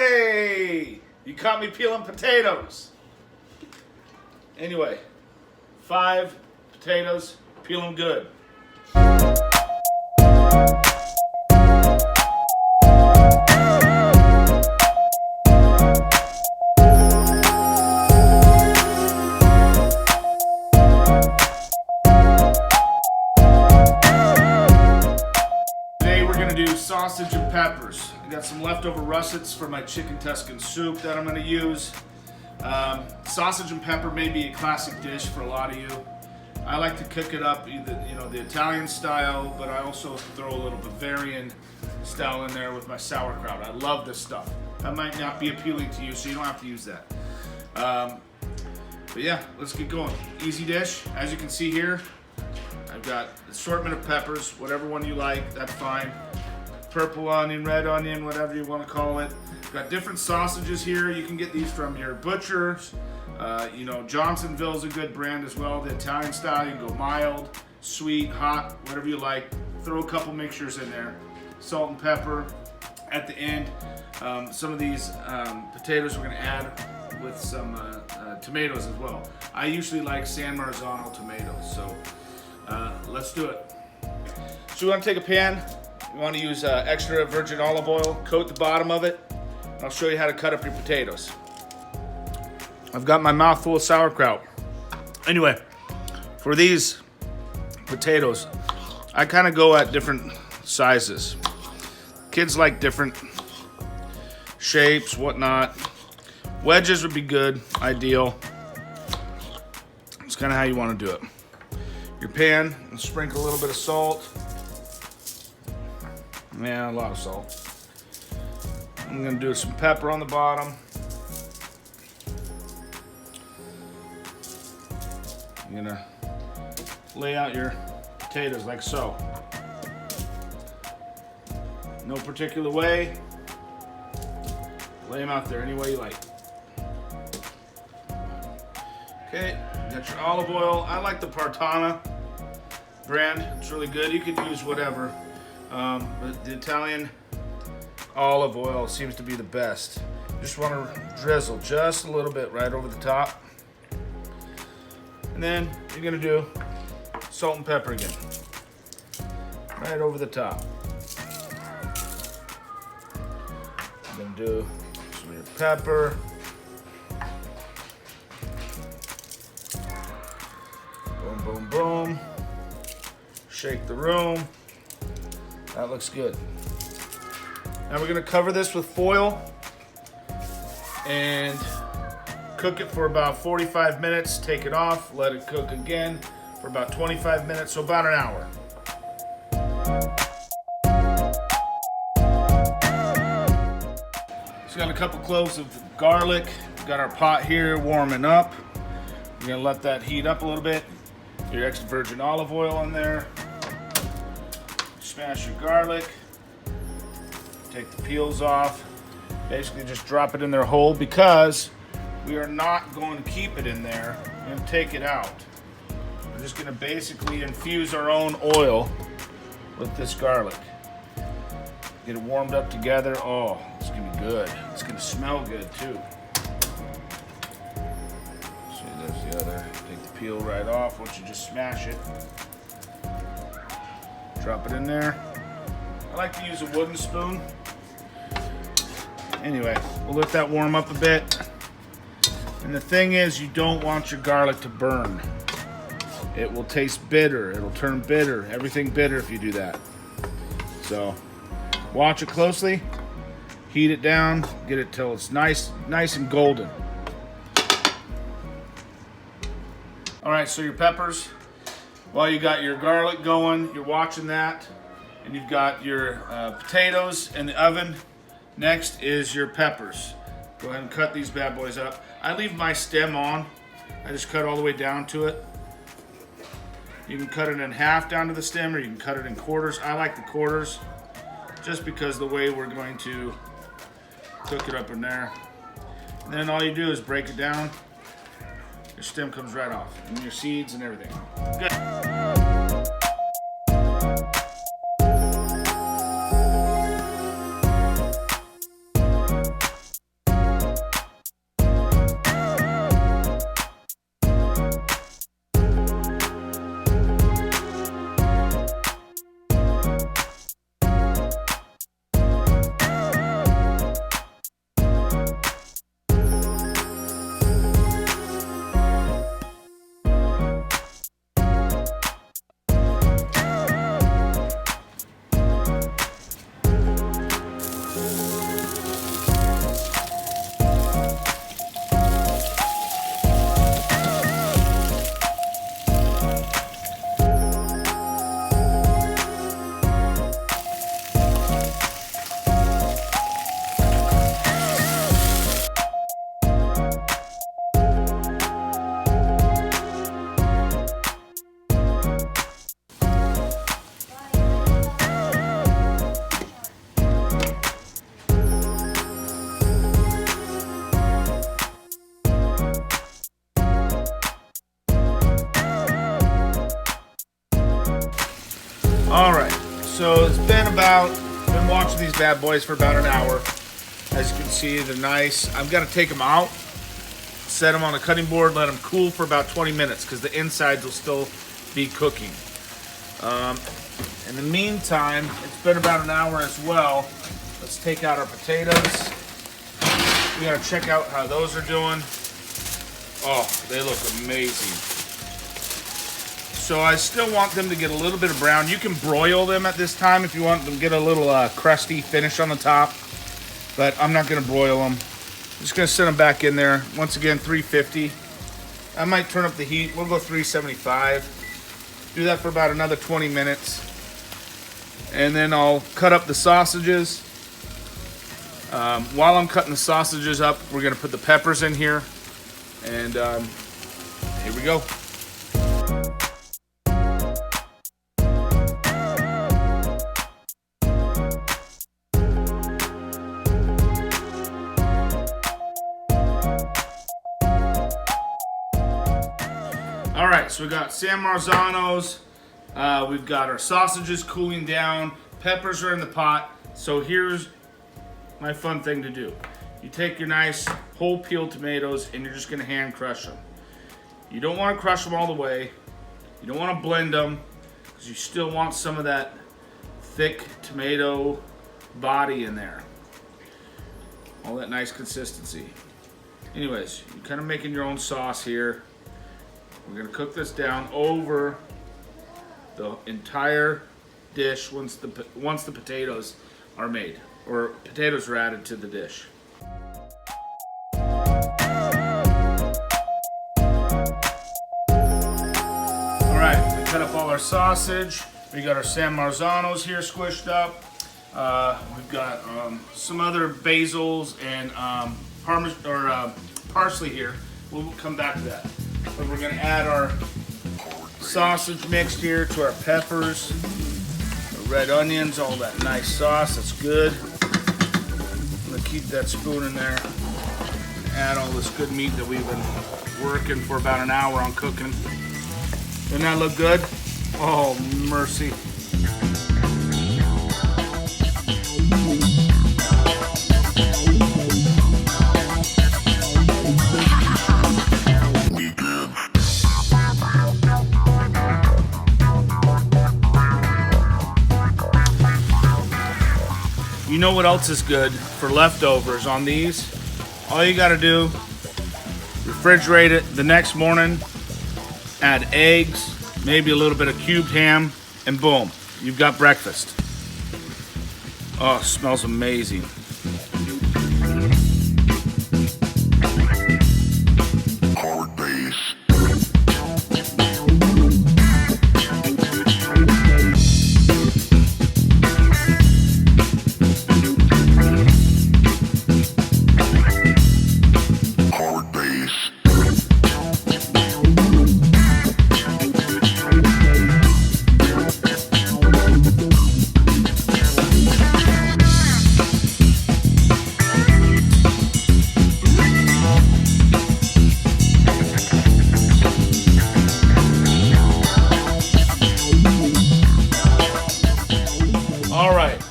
Hey, you caught me peeling potatoes. Anyway, 5 potatoes, peel them good. Today we're gonna do sausage and peppers. I got some leftover russets for my chicken Tuscan soup that I'm gonna use. Sausage and pepper may be a classic dish for a lot of you. I like to cook it up either, the Italian style, but I also throw a little Bavarian style in there with my sauerkraut. I love this stuff. That might not be appealing to you, so you don't have to use that. But yeah, let's get going. Easy dish. As you can see here, I've got assortment of peppers, whatever one you like, that's fine. Purple onion, red onion, whatever you want to call it. Got different sausages here. You can get these from your butchers. Johnsonville's a good brand as well. The Italian style, you can go mild, sweet, hot, whatever you like. Throw a couple mixtures in there. Salt and pepper at the end. Some of these potatoes we're gonna add with some tomatoes as well. I usually like San Marzano tomatoes, so let's do it. So we wanna take a pan. You wanna use extra virgin olive oil, coat the bottom of it. I'll show you how to cut up your potatoes. I've got my mouth full of sauerkraut. Anyway, for these potatoes, I kind of go at different sizes. Kids like different shapes, whatnot. Wedges would be good, ideal. It's kind of how you want to do it. Your pan, and sprinkle a little bit of salt. Yeah, a lot of salt. I'm gonna do some pepper on the bottom. You're gonna lay out your potatoes like so. No particular way. Lay them out there any way you like. Okay, got your olive oil. I like the Partana brand. It's really good. You could use whatever, but the Italian olive oil seems to be the best. Just want to drizzle just a little bit right over the top. And then you're going to do salt and pepper again. Right over the top. You're going to do some of your pepper. Boom, boom, boom. Shake the room. That looks good. Now we're gonna cover this with foil and cook it for about 45 minutes. Take it off, let it cook again for about 25 minutes, so about an hour. So got a couple cloves of garlic. We've got our pot here warming up. We're gonna let that heat up a little bit. Your extra virgin olive oil in there. Smash your garlic. Take the peels off. Basically just drop it in there whole because we are not going to keep it in there. We're going to take it out. We're just going to basically infuse our own oil with this garlic. Get it warmed up together. Oh, it's going to be good. It's going to smell good too. See, there's the other. Take the peel right off once you just smash it. Drop it in there. I like to use a wooden spoon. Anyway, we'll let that warm up a bit. And the thing is, you don't want your garlic to burn. It will taste bitter. It'll turn bitter. Everything bitter if you do that. So, watch it closely. Heat it down. Get it till it's nice and golden. All right, so your peppers. While you got your garlic going, you're watching that. And you've got your potatoes in the oven. Next is your peppers. Go ahead and cut these bad boys up. I leave my stem on. I just cut all the way down to it. You can cut it in half down to the stem, or you can cut it in quarters. I like the quarters just because the way we're going to cook it up in there. And then all you do is break it down. Your stem comes right off, and your seeds and everything. Good. All right, so it's been watching these bad boys for about an hour. As you can see, they're nice. I've got to take them out, set them on a cutting board, let them cool for about 20 minutes because the insides will still be cooking. In the meantime, it's been about an hour as well. Let's take out our potatoes. We gotta check out how those are doing. Oh, they look amazing. So I still want them to get a little bit of brown. You can broil them at this time if you want them to get a little crusty finish on the top. But I'm not gonna broil them. I'm just gonna set them back in there. Once again, 350. I might turn up the heat. We'll go 375. Do that for about another 20 minutes. And then I'll cut up the sausages. While I'm cutting the sausages up, we're gonna put the peppers in here. And here we go. All right, so we got San Marzano's, we've got our sausages cooling down, peppers are in the pot. So here's my fun thing to do. You take your nice whole peeled tomatoes and you're just gonna hand crush them. You don't wanna crush them all the way. You don't wanna blend them because you still want some of that thick tomato body in there. All that nice consistency. Anyways, you're kind of making your own sauce here. We're gonna cook this down over the entire dish once the potatoes are made, or potatoes are added to the dish. All right, we cut up all our sausage. We got our San Marzano's here squished up. We've got some other basils and parsley here. We'll come back to that. But we're gonna add our sausage mixed here to our peppers, the red onions, all that nice sauce, that's good. I'm gonna keep that spoon in there. Add all this good meat that we've been working for about an hour on cooking. Doesn't that look good? Oh, mercy. You know what else is good for leftovers on these? All you gotta do, refrigerate it the next morning, add eggs, maybe a little bit of cubed ham, and boom, you've got breakfast. Oh, it smells amazing. Hard base.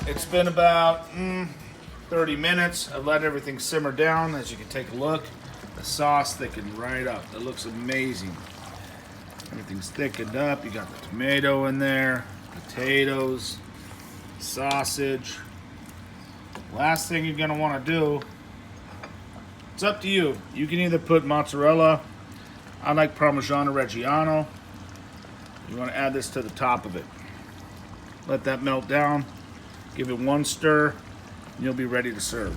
It's been about 30 minutes. I've let everything simmer down. As you can take a look, the sauce thickened right up. It looks amazing. Everything's thickened up. You got the tomato in there, potatoes, sausage. Last thing you're gonna wanna do, it's up to you. You can either put mozzarella, I like Parmigiano Reggiano. You wanna add this to the top of it. Let that melt down. Give it one stir, and you'll be ready to serve.